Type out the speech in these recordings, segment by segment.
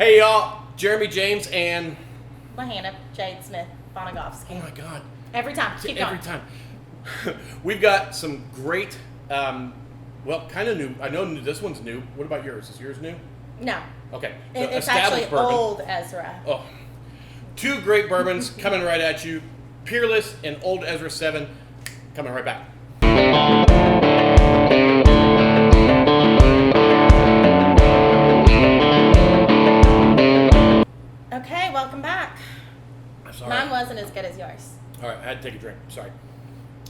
Hey y'all, Jeremy, James, and Lahannah, Bonagofski. Oh my God. Every time, keep going. Every time. We've got some great, kind of new. I know this one's new. What about yours? Is yours new? No. Okay. So it's actually bourbon. Old Ezra. Oh. Two great bourbons coming right at you. Peerless and Old Ezra 7 coming right back. Okay, welcome back. Sorry. Mine wasn't as good as yours. All right, I had to take a drink. Sorry.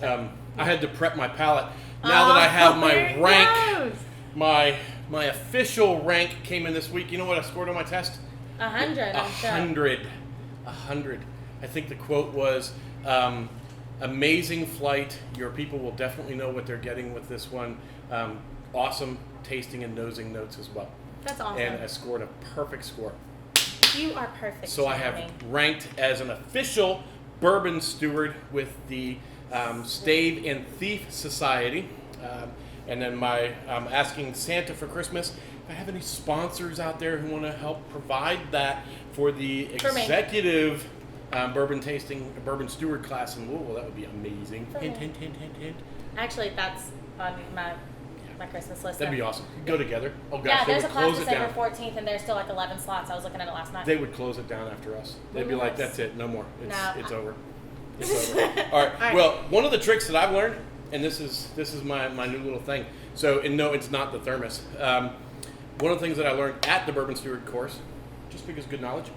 I had to prep my palate. Now that I have my rank, my official rank came in this week. You know what I scored on my test? 100. 100. 100. I think the quote was, amazing flight. Your people will definitely know what they're getting with this one. Awesome tasting and nosing notes as well. That's awesome. And I scored a perfect score. You are perfect. So I have ranked as an official Bourbon Steward with the Stave and Thief Society. And then I'm asking Santa for Christmas if I have any sponsors out there who want to help provide that for the executive bourbon tasting, Bourbon Steward class in Louisville. That would be amazing. Hint, hint, hint, hint, hint. Actually, that's on my Christmas list. That'd be awesome. Go together. Oh gosh, yeah, there's a class close December 14th, and there's still like 11 slots. I was looking at it last night. They would close it down after us. They'd be like, "That's it, no more. It's over. It's over." All right. Well, one of the tricks that I've learned, and this is my new little thing. So, and no, it's not the thermos. One of the things that I learned at the Bourbon Steward course, just because good knowledge,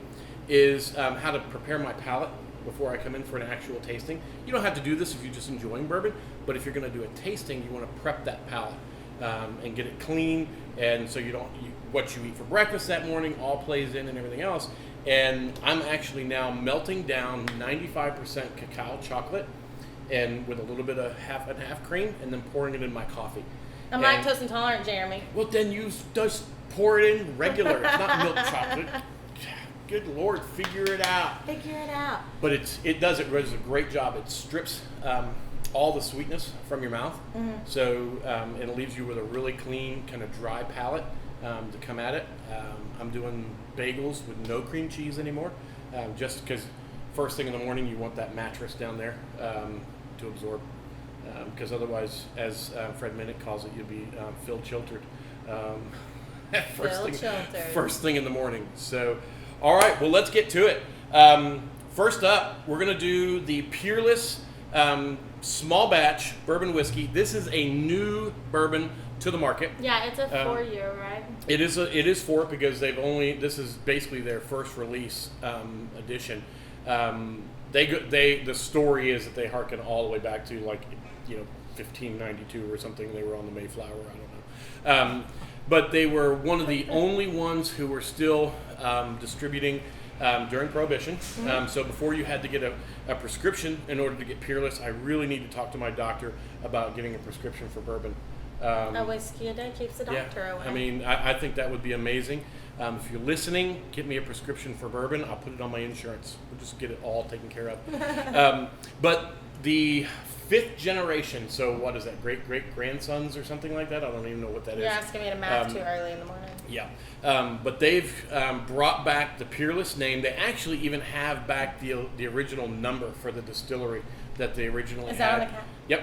is how to prepare my palate before I come in for an actual tasting. You don't have to do this if you're just enjoying bourbon, but if you're going to do a tasting, you want to prep that palate. And get it clean, and so what you eat for breakfast that morning all plays in and everything else. And I'm actually now melting down 95% cacao chocolate, and with a little bit of half and half cream, and then pouring it in my coffee. I'm lactose intolerant, Jeremy. Well, then you just pour it in regular. It's not milk chocolate. Good Lord, figure it out. Figure it out. But it does a great job. It strips all the sweetness from your mouth, so it leaves you with a really clean, kind of dry palate to come at it. I'm doing bagels with no cream cheese anymore, just because first thing in the morning you want that mattress down there to absorb, because otherwise, as Fred Minnick calls it, you'll be Phil-chiltered first thing in the morning. So, all right, well, let's get to it. First up, we're going to do the Peerless small batch bourbon whiskey. This is a new bourbon to the market. Yeah, it's a 4-year, right? It is 4 because this is basically their first release edition. The story is that they harken all the way back to 1592 or something. They were on the Mayflower. I don't know. But they were one of the only ones who were still distributing during Prohibition. So before you had to get a prescription in order to get Peerless, I really need to talk to my doctor about getting a prescription for bourbon. A whiskey a day keeps the doctor away. I mean, I think that would be amazing. If you're listening, get me a prescription for bourbon. I'll put it on my insurance. We'll just get it all taken care of. But the 5th generation, so what is that, great-great-grandsons or something like that? I don't even know what that is. You're asking me to math too early in the morning. Yeah. But they've brought back the Peerless name. They actually even have back the original number for the distillery that they originally had. Is that on the cap? Yep.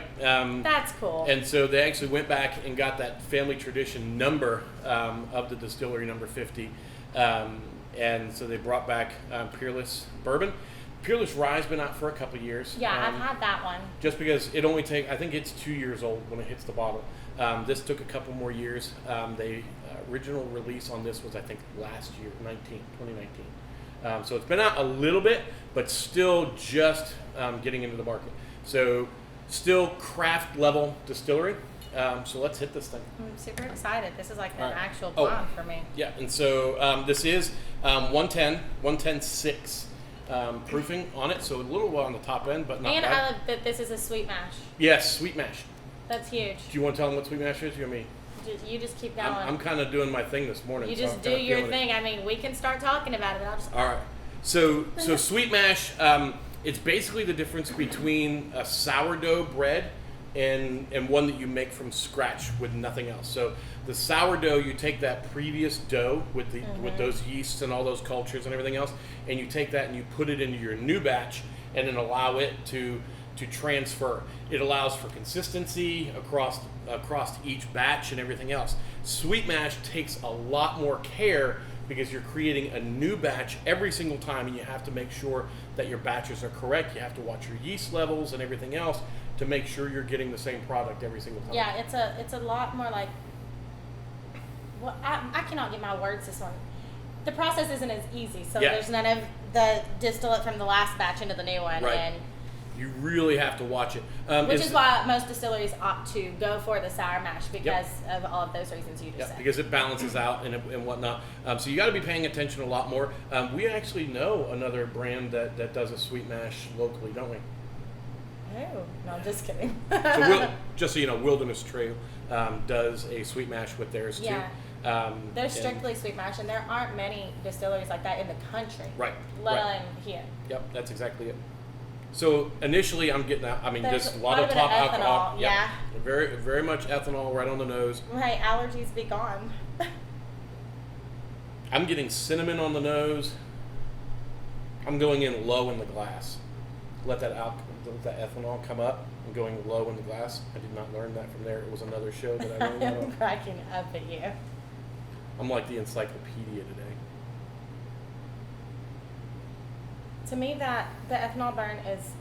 That's cool. And so they actually went back and got that family tradition number of the distillery, number 50. And so they brought back Peerless Bourbon. Peerless Rye's been out for a couple years. Yeah, I've had that one. Just because it only I think it's 2 years old when it hits the bottle. This took a couple more years. The original release on this was, I think, last year, 2019. So it's been out a little bit, but still just getting into the market. So still craft level distillery. So let's hit this thing. I'm super excited. This is like an actual blonde for me. Yeah, and so this is 110.6 proofing on it, so a little on the top end, but not bad. And I love that this is a sweet mash. Yes, sweet mash. That's huge. Do you want to tell them what sweet mash is? You or me? You just keep going. I'm kind of doing my thing this morning. You just do your thing. I mean, we can start talking about it. All right. So sweet mash, it's basically the difference between a sourdough bread and one that you make from scratch with nothing else. So the sourdough, you take that previous dough with with those yeasts and all those cultures and everything else, and you take that and you put it into your new batch, and then allow it to transfer. It allows for consistency across each batch and everything else. Sweet mash takes a lot more care because you're creating a new batch every single time, and you have to make sure that your batches are correct. You have to watch your yeast levels and everything else to make sure you're getting the same product every single time. Yeah, it's a lot more like, well, I cannot get my words this one. The process isn't as easy, so there's none of the distillate from the last batch into the new one. Right. And you really have to watch it. Which is why most distilleries opt to go for the sour mash because of all of those reasons you just said. Because it balances out and whatnot. So you got to be paying attention a lot more. We actually know another brand that does a sweet mash locally, don't we? Oh, no, I'm just kidding. Just so you know, Wilderness Trail does a sweet mash with theirs too. They're strictly sweet mash, and there aren't many distilleries like that in the country. Right. Let alone here. Yep, that's exactly it. So initially, I'm getting out. I mean, there's a lot of top alcohol. Yeah. Very, very much ethanol right on the nose. Hey, allergies be gone. I'm getting cinnamon on the nose. I'm going in low in the glass. Let that ethanol come up. I'm going low in the glass. I did not learn that from there. It was another show that I learned that on. I'm cracking up at you. I'm like the encyclopedia today. To me, the ethanol burn is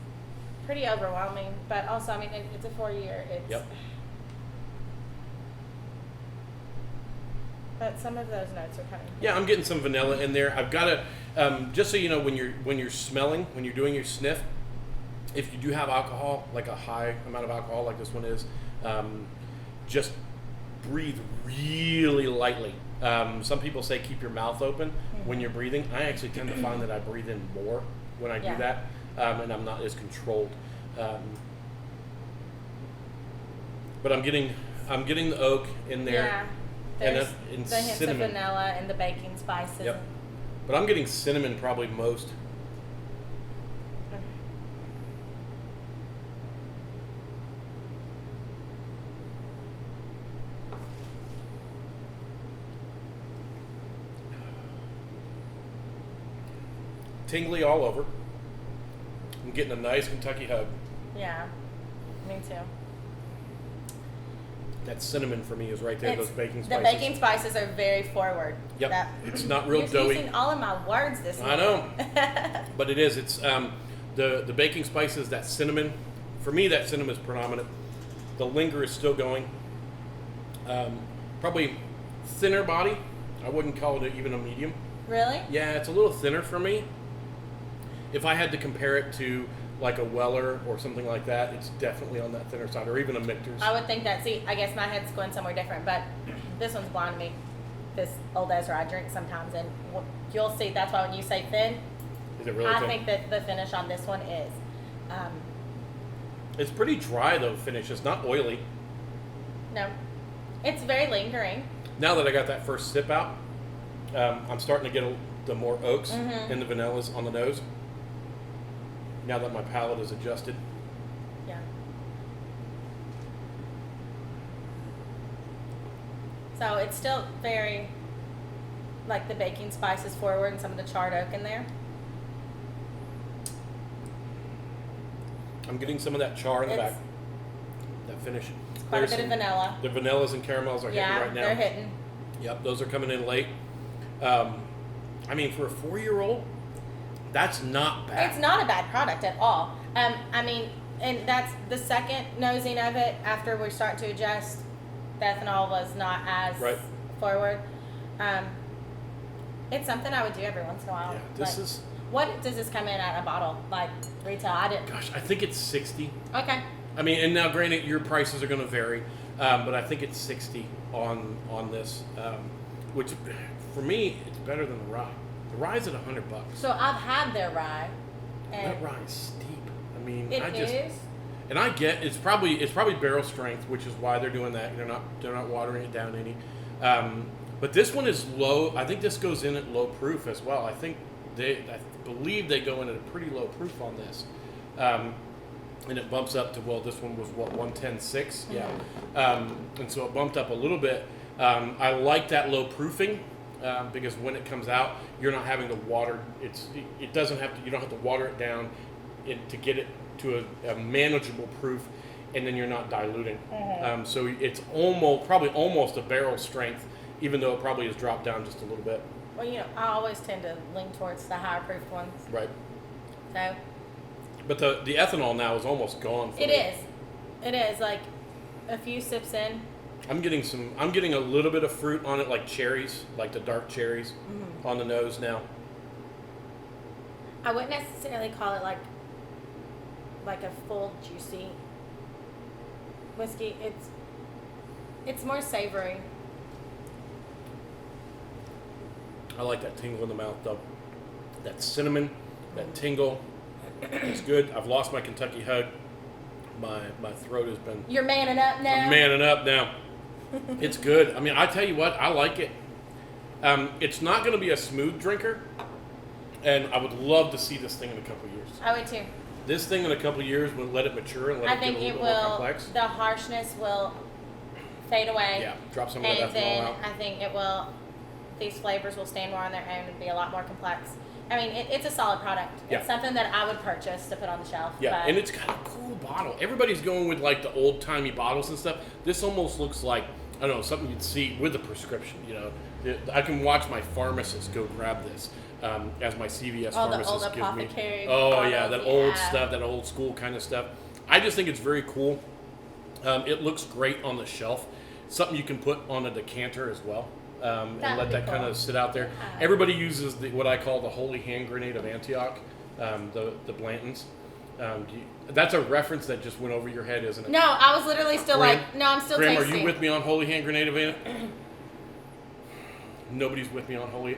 pretty overwhelming, but also, I mean, it's a 4-year. Yep. But some of those notes are coming. Yeah, I'm getting some vanilla in there. I've got to, just so you know, when you're smelling, when you're doing your sniff, if you do have alcohol, like a high amount of alcohol, like this one is, just breathe really lightly. Some people say keep your mouth open when you're breathing. I actually tend to find that I breathe in more when I do that, and I'm not as controlled. But I'm getting the oak in there. Yeah, there's and the hints cinnamon. of vanilla and the baking spices. Yep. But I'm getting cinnamon probably most. Tingly all over. I'm getting a nice Kentucky hug. Yeah, me too. That cinnamon for me is right there. Those baking spices. The baking spices are very forward. Yep. It's not real doughy. You're using all of my words this morning. I know. But it is. It's the baking spices, that cinnamon. For me, that cinnamon is predominant. The linger is still going. Probably thinner body. I wouldn't call it even a medium. Really? Yeah, it's a little thinner for me. If I had to compare it to like a Weller or something like that, it's definitely on that thinner side, or even a Michter's. I would think that. See, I guess my head's going somewhere different, but this one's blind to me. This old Ezra I drink sometimes, and you'll see. That's why when you say thin, is it really thin? I think that the finish on this one is. It's pretty dry though. Finish. It's not oily. No, it's very lingering. Now that I got that first sip out, I'm starting to get the more oaks and the vanillas on the nose. Now that my palate is adjusted. Yeah. So it's still very, like the baking spices forward and some of the charred oak in there. I'm getting some of that char in the back. That finish. Quite a bit of vanilla. The vanillas and caramels are hitting right now. Yeah, they're hitting. Yep, those are coming in late. I mean, for a 4-year-old, that's not bad. It's not a bad product at all. I mean, and that's the second nosing of it after we start to adjust. The ethanol was not as forward. It's something I would do every once in a while. Yeah, What does this come in at a bottle, like retail? I didn't. Gosh, I think it's 60. Okay. I mean, and now granted, your prices are going to vary, but I think it's 60 on this, which for me, it's better than the rye. The rye's at $100. So I've had their rye. And that rye is steep. I mean, it is. And I get it's probably barrel strength, which is why they're doing that. They're not watering it down any. But this one is low. I think this goes in at low proof as well. I believe they go in at a pretty low proof on this. and it bumps up to, well, this one was what, 110.6? Yeah. And so it bumped up a little bit. I like that low proofing because when it comes out, you're not having to water. It doesn't have to. You don't have to water it down to get it to a manageable proof, and then you're not diluting. So it's probably almost a barrel strength, even though it probably has dropped down just a little bit. Well, I always tend to lean towards the higher proof ones. Right. So. But the ethanol now is almost gone. It is. It is. Like a few sips in. I'm getting a little bit of fruit on it, like cherries, like the dark cherries on the nose now. I wouldn't necessarily call it like a full juicy whiskey. It's more savory. I like that tingle in the mouth though. That cinnamon, that tingle. It's good. I've lost my Kentucky hug. My throat has been... You're manning up now? I'm manning up now. It's good. I mean, I tell you what, I like it. It's not going to be a smooth drinker, and I would love to see this thing in a couple of years. I would too. This thing in a couple of years, will let it mature and let it get a little bit more complex. The harshness will fade away. Yeah, drop some of that ethanol out. I think these flavors will stand more on their own and be a lot more complex. I mean, it's a solid product. Yeah. It's something that I would purchase to put on the shelf. Yeah, and it's got a cool bottle. Everybody's going with like the old-timey bottles and stuff. This almost looks like, I don't know, something you'd see with a prescription, I can watch my pharmacist go grab this as my CVS pharmacist gives me. Yeah, that old stuff, that old school kind of stuff. I just think it's very cool. It looks great on the shelf. Something you can put on a decanter as well. And let that kind of sit out there. Everybody uses what I call the holy hand grenade of Antioch, the Blantons. That's a reference that just went over your head, isn't it? No, I was literally still I'm still Graham, tasting. are you with me on holy hand grenade of Antioch? Nobody's with me on holy.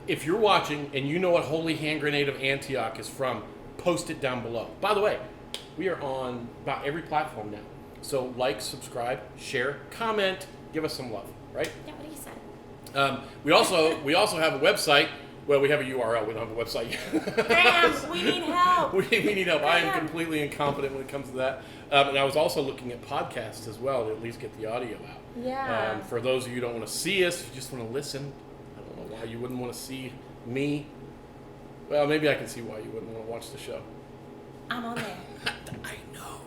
If you're watching and you know what holy hand grenade of Antioch is from, post it down below. By the way, we are on about every platform now. So like, subscribe, share, comment, give us some love. Right? Yeah, what do you say? We also have a website. Well, we have a URL. We don't have a website yet. Graham, we need help. we need help. Graham. I am completely incompetent when it comes to that. And I was also looking at podcasts as well to at least get the audio out. Yeah. For those of you who don't want to see us, you just want to listen. I don't know why you wouldn't want to see me. Well, maybe I can see why you wouldn't want to watch the show. I'm on there. I know.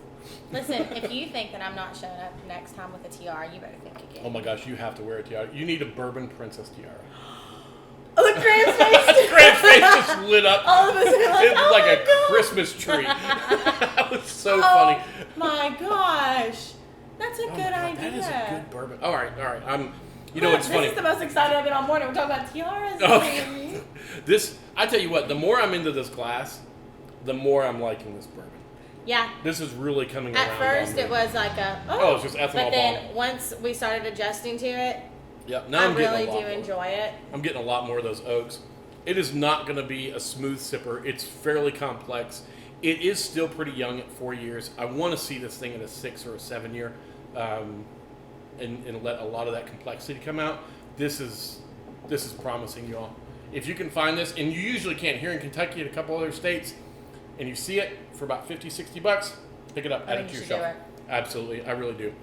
Listen, if you think that I'm not showing up next time with a tiara, you better think again. Oh my gosh, you have to wear a tiara. You need a bourbon princess tiara. Look, Graham's face. Graham's face just lit up. All of us are like, it's like a God. Christmas tree. That was so funny. Oh my gosh. That's a good idea. That is a good bourbon. All right. It's funny. This is the most excited I've been all morning. We're talking about tiaras. Oh, I tell you what, the more I'm into this glass, the more I'm liking this bourbon. Yeah. This is really coming around. At first, it was like it's just ethanol. But then once we started adjusting to it, yep. Now I really do enjoy it. I'm getting a lot more of those oaks. It is not going to be a smooth sipper. It's fairly complex. It is still pretty young at 4 years. I want to see this thing in a 6 or a 7 year, and let a lot of that complexity come out. This is promising, y'all. If you can find this, and you usually can't, here in Kentucky and a couple other states, and you see it for about $50-$60, pick it up, add it to your shelf. Absolutely, I really do.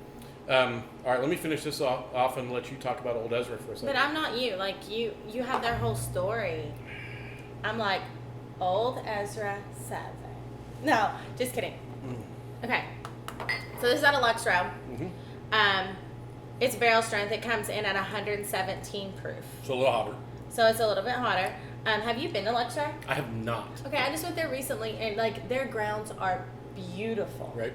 All right, let me finish this off and let you talk about old Ezra for a second. But I'm not you. Like, you have their whole story. I'm like, old Ezra 7. No, just kidding. Okay, so this is at a Lux Row. It's barrel strength. It comes in at 117 proof. So a little hotter. So it's a little bit hotter. Have you been to Lux Row? I have not. Okay, I just went there recently, and like their grounds are beautiful. Right.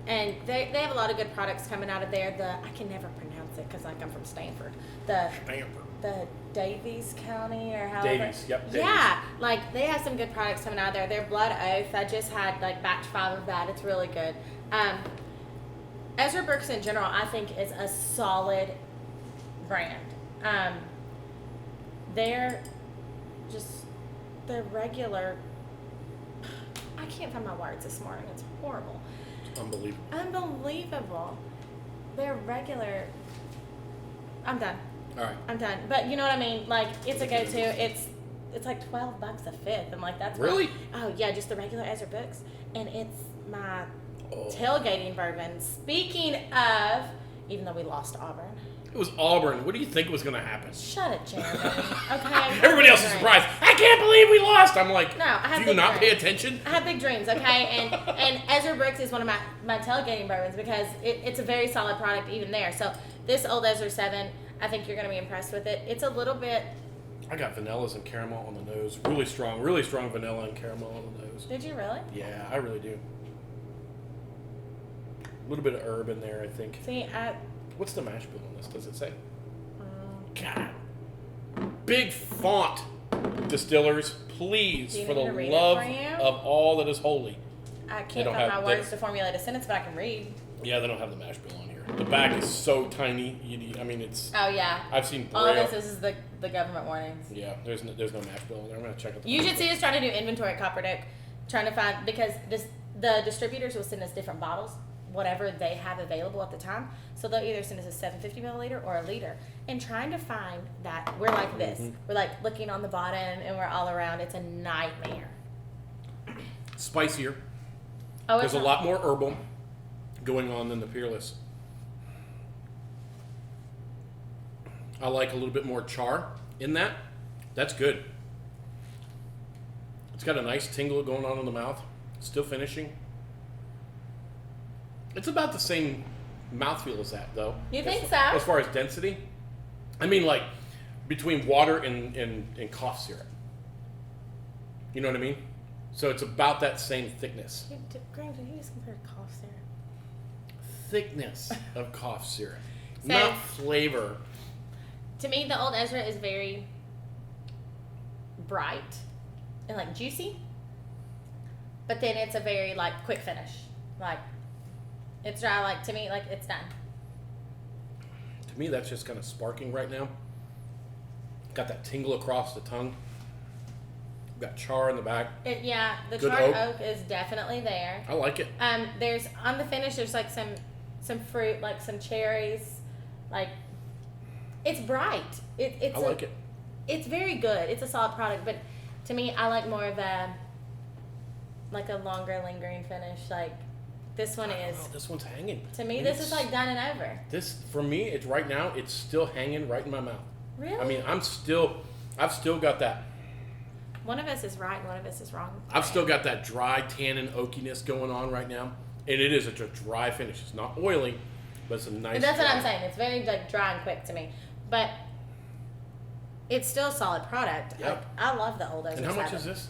And they have a lot of good products coming out of there. I can never pronounce it because like I'm from Stanford. The Davies County or however. Davies, yep. Davies. Yeah, like they have some good products coming out of there. Their Blood Oath, I just had like batch 5 of that. It's really good. Ezra Brooks in general, I think, is a solid brand. They're regular. I can't find my words this morning. It's horrible. Unbelievable. They're regular. I'm done. All right. I'm done. But you know what I mean? Like, it's a go-to. it's like $12 a fifth. I'm like, that's really? Oh yeah, just the regular Ezra books, and it's my tailgating bourbon. Speaking of, even though we lost Auburn. It was Auburn. What do you think was going to happen? Shut it, Jeremy. Okay. Everybody else is surprised. I can't believe we lost. I'm like, no, I have do you not pay attention? I have big dreams, okay? And Ezra Brooks is one of my tailgating bourbons because it's a very solid product even there. So this Old Ezra 7, I think you're going to be impressed with it. It's a little bit... I got vanillas and caramel on the nose. Really strong vanilla and caramel on the nose. Did you really? Yeah, I really do. A little bit of herb in there, I think. See, What's the mash bill on this? Does it say? God. Big font, distillers, please, for the love of all that is holy. I can't find my words to formulate a sentence, but I can read. Yeah, they don't have the mash bill on here. The back is so tiny. It's... Oh, yeah. I've seen... All this is the government warnings. Yeah, there's no mash bill on there. I'm going to check it. You should see us trying to do inventory at Copperdoke, trying to find... Because the distributors will send us different bottles, whatever they have available at the time. So they'll either send us a 750 milliliter or a liter. And trying to find that we're like this. Mm-hmm. We're like looking on the bottom and we're all around. It's a nightmare. Spicier. Oh, there's a lot more herbal going on than the Peerless. I like a little bit more char in that. That's good. It's got a nice tingle going on in the mouth. Still finishing. It's about the same mouthfeel as that, though. You think so? As far as density. I mean, like, between water and cough syrup. You know what I mean? So it's about that same thickness. Graham, did you just compare cough syrup? Thickness of cough syrup. So, not flavor. To me, the Old Ezra is very bright and, like, juicy. But then it's a very, like, quick finish. Like... It's dry, like, to me, like, it's done. To me, that's just kind of sparking right now. Got that tingle across the tongue. Got char in the back. The charred oak is definitely there. I like it. There's, on the finish, there's, like, some fruit, like, some cherries. Like, it's bright. I like it. It's very good. It's a solid product, but to me, I like more of a longer, lingering finish, like... This one is. Know, this one's hanging. To me, this is like done and over. This, for me, it's right now, it's still hanging right in my mouth. Really? I mean, I've still got that. One of us is right and one of us is wrong. I've still got that dry tannin oakiness going on right now. And it is a dry finish. It's not oily, but it's a nice. And that's what I'm saying. It's very like dry and quick to me. But it's still a solid product. Yep. I love the Old Ezra. And how much is this?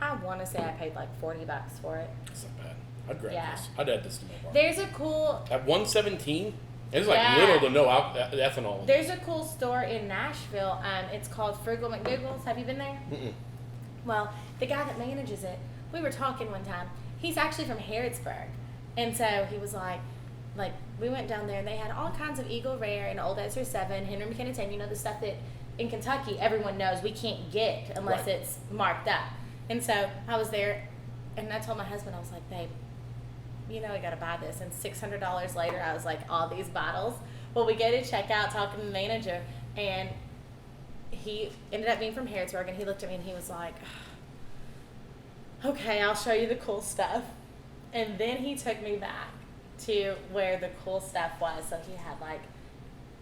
I want to say I paid like $40 for it. That's not bad. I'd grab this. I'd add this to my bar. There's a cool... At $117, it's like little to no ethanol. There's a cool store in Nashville. It's called Frugal McDougal's. Have you been there? Mm-mm. Well, the guy that manages it, we were talking one time. He's actually from Harrodsburg. And so he was like, we went down there and they had all kinds of Eagle Rare and Old Ezra 7, Henry McKenna 10, the stuff that in Kentucky everyone knows we can't get unless it's marked up. And so I was there, and I told my husband, I was like, babe, we got to buy this. And $600 later, I was like, all these bottles. Well, we go to checkout, talking to the manager, and he ended up being from Harrodsburg, and he looked at me, and he was like, okay, I'll show you the cool stuff. And then he took me back to where the cool stuff was. So he had, like,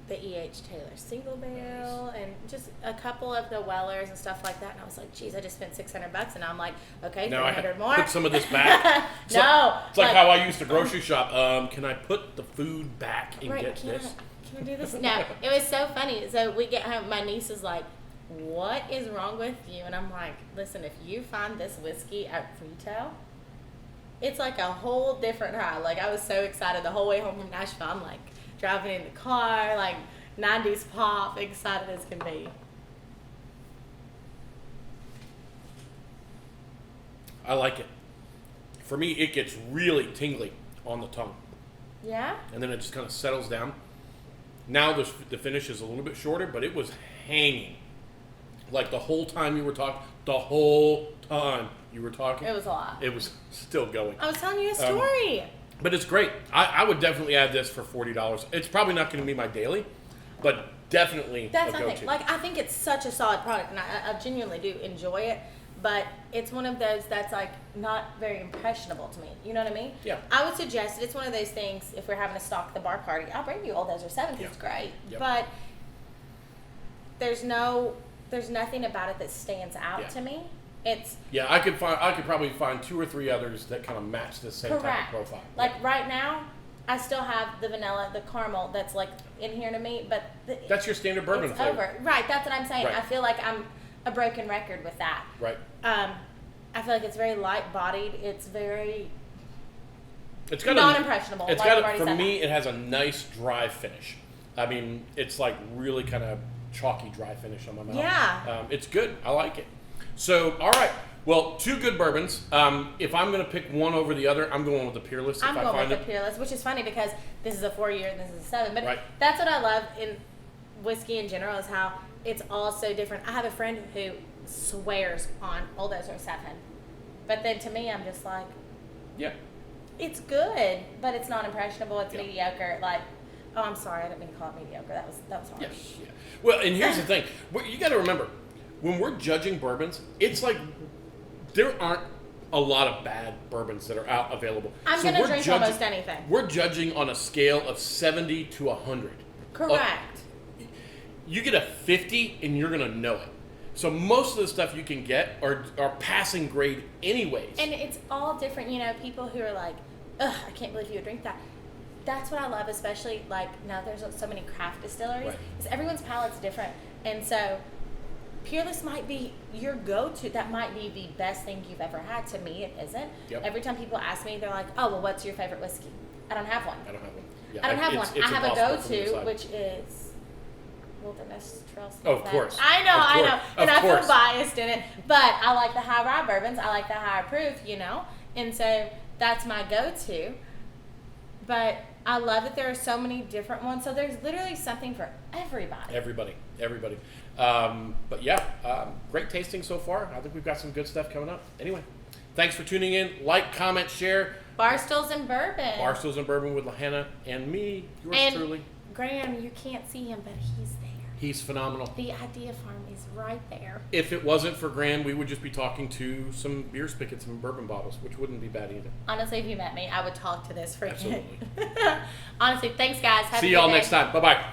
the E.H. Taylor single barrel and just a couple of the Wellers and stuff like that. And I was like, geez, I just spent $600. And I'm like, okay, $300 more. Put some of this back. It's like how I used to grocery shop. Can I put the food back and get this? Can I do this? No, it was so funny. So we get home. My niece is like, what is wrong with you? And I'm like, listen, if you find this whiskey at retail, it's like a whole different high. Like, I was so excited the whole way home from Nashville. I'm like, driving in the car, like 90s pop, excited as can be. I like it. For me, it gets really tingly on the tongue. Yeah? And then it just kind of settles down. Now the finish is a little bit shorter, but it was hanging. Like the whole time you were talking. It was a lot. It was still going. I was telling you a story. But it's great. I would definitely add this for $40. It's probably not going to be my daily, but definitely That's a nothing. go-to. Like, I think it's such a solid product, and I genuinely do enjoy it. But it's one of those that's like not very impressionable to me. You know what I mean? Yeah. I would suggest it's one of those things. If we're having a stock at the bar party, I'll bring you Old Ezra 7 because it's great. Yep. But there's nothing about it that stands out to me. It's I could probably find 2 or 3 others that kind of match the same type of profile. Like right now, I still have the vanilla, the caramel that's like in here to me, but that's your standard bourbon flavor. Over. Right, that's what I'm saying. Right. I feel like I'm a broken record with that. Right. I feel like it's very light-bodied. It's very got non-impressionable. It's got for me. It has a nice dry finish. I mean, it's like really kind of chalky dry finish on my mouth. Yeah. It's good. I like it. So, all right. Well, 2 good bourbons. If I'm going to pick one over the other, I'm going with the Peerless. I'm going with the Peerless, which is funny because this is a 4-year and this is a 7. But right. That's what I love in whiskey in general is how it's all so different. I have a friend who swears on Old Ezra 7. But then to me, I'm just like, yeah, it's good, but it's not impressionable. It's mediocre. Like, oh, I'm sorry. I didn't mean to call it mediocre. That was harsh. Yes. Yeah. Well, and here's the thing. You got to remember, when we're judging bourbons, it's like there aren't a lot of bad bourbons that are out available. I'm going to drink almost anything. We're judging on a scale of 70 to 100. Correct. You get a 50 and you're going to know it. So most of the stuff you can get are passing grade anyways. And it's all different. You know, people who are like, ugh, I can't believe you would drink that. That's what I love, especially like now there's so many craft distilleries. Right. Because everyone's palate's different. And so Peerless might be your go-to. That might be the best thing you've ever had. To me, it isn't. Yep. Every time people ask me, they're like, oh, well, what's your favorite whiskey? I don't have one. I don't have one. Yeah, I don't have one. It's I have a impossible for me to go-to, decide. which is Wilderness Trail. Oh, of course. I know. And I course. feel biased in it. But I like the high rye bourbons. I like the high proof, you know. And so that's my go-to. But I love that there are so many different ones. So there's literally something for everybody. Everybody. But great tasting so far. I think we've got some good stuff coming up. Anyway, thanks for tuning in. Like, comment, share. Barstools and Bourbon. Barstools and Bourbon with Lahannah and me, yours truly. Graham, you can't see him, but he's there. He's phenomenal. The Idea Farm is right there. If it wasn't for Graham, we would just be talking to some beer spigots and bourbon bottles, which wouldn't be bad either. Honestly, if you met me, I would talk to this freaking. Absolutely. Honestly, thanks, guys. See y'all next time. Bye-bye.